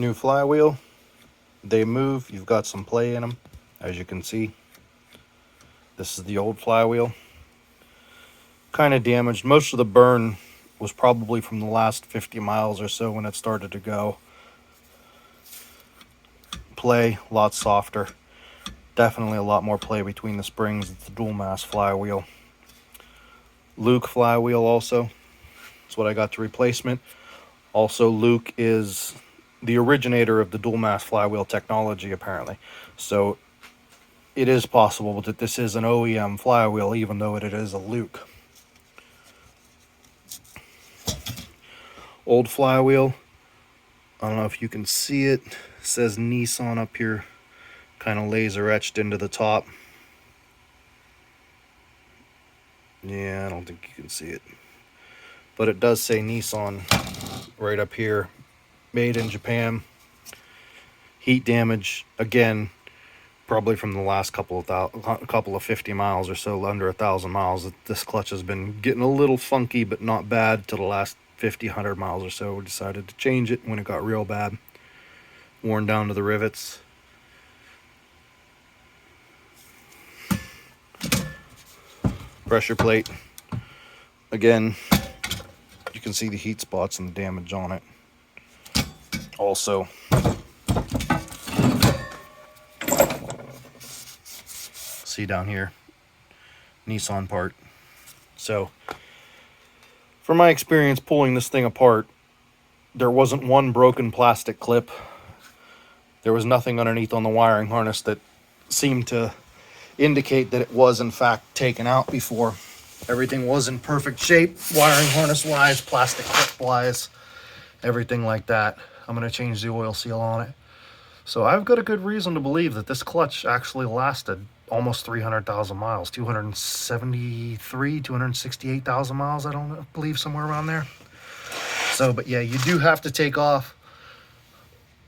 New flywheel. They move. You've got some play in them, as you can see. This is the old flywheel. Kind of damaged. Most of the burn was probably from the last 50 miles or so when it started to go. Play, a lot softer. Definitely a lot more play between the springs. It's the dual mass flywheel. Luke flywheel also. That's what I got to replacement. Also, Luke is the originator of the dual mass flywheel technology, apparently. So it is possible that this is an OEM flywheel, even though it is a Luke. Old flywheel. I don't know if you can see it. It says Nissan up here, kind of laser etched into the top. Yeah, I don't think you can see it, but it does say Nissan right up here. Made in Japan. Heat damage again, probably from the last couple of 50 miles or so, under 1,000 miles. This clutch has been getting a little funky, but not bad. To the last 50, 100 miles or so, we decided to change it when it got real bad. Worn down to the rivets. Pressure plate. Again, you can see the heat spots and the damage on it. Also, see down here, Nissan part. So, from my experience pulling this thing apart, there wasn't one broken plastic clip. There was nothing underneath on the wiring harness that seemed to indicate that it was in fact taken out before. Everything was in perfect shape, wiring harness wise, plastic clip wise, everything like that. I'm going to change the oil seal on it. So I've got a good reason to believe that this clutch actually lasted almost 300,000 miles, 273, 268,000 miles, I don't believe, somewhere around there. So, but yeah, you do have to take off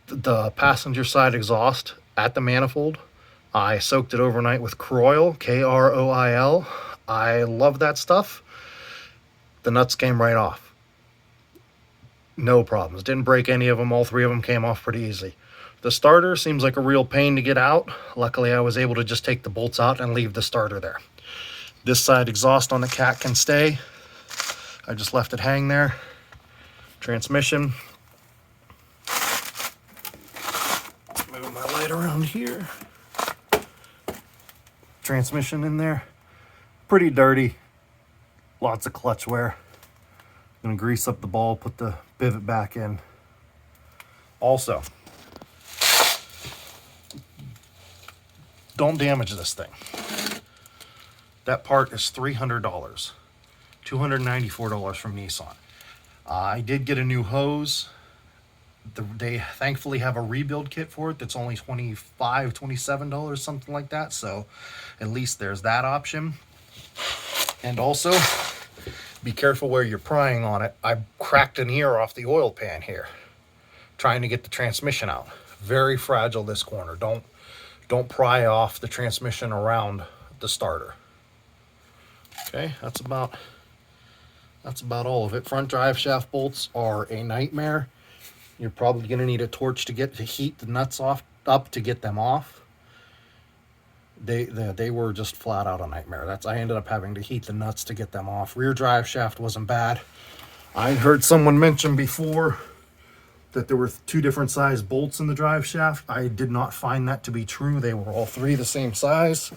the passenger side exhaust at the manifold. I soaked it overnight with Kroil, Kroil. I love that stuff. The nuts came right off. No problems. Didn't break any of them. All three of them came off pretty easy. The starter seems like a real pain to get out. Luckily, I was able to just take the bolts out and leave the starter there. This side exhaust on the cat can stay. I just left it hang there. Transmission. Move my light around here. Transmission in there. Pretty dirty. Lots of clutch wear. Gonna grease up the ball, put the pivot back in. Also, don't damage this thing. That part is $300, $294 from Nissan. I did get a new hose. They thankfully have a rebuild kit for it that's only $25, $27, something like that. So at least there's that option. And also, be careful where you're prying on it. I cracked an ear off the oil pan here, trying to get the transmission out. Very fragile, this corner. Don't pry off the transmission around the starter. Okay, that's about all of it. Front drive shaft bolts are a nightmare. You're probably going to need a torch to heat the nuts up to get them off. They were just flat out a nightmare. I ended up having to heat the nuts to get them off. Rear drive shaft wasn't bad. I heard someone mention before that there were two different size bolts in the drive shaft. I did not find that to be true. They were all three the same size.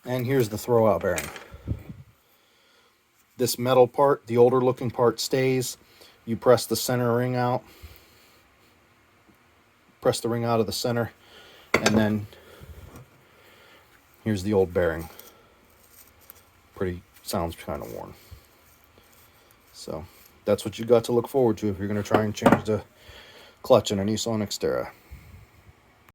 And here's the throwout bearing. This metal part, the older looking part, stays. You press the center ring out. Press the ring out of the center, and then here's the old bearing. Sounds kind of worn. So that's what you got to look forward to if you're going to try and change the clutch in a Nissan Xterra.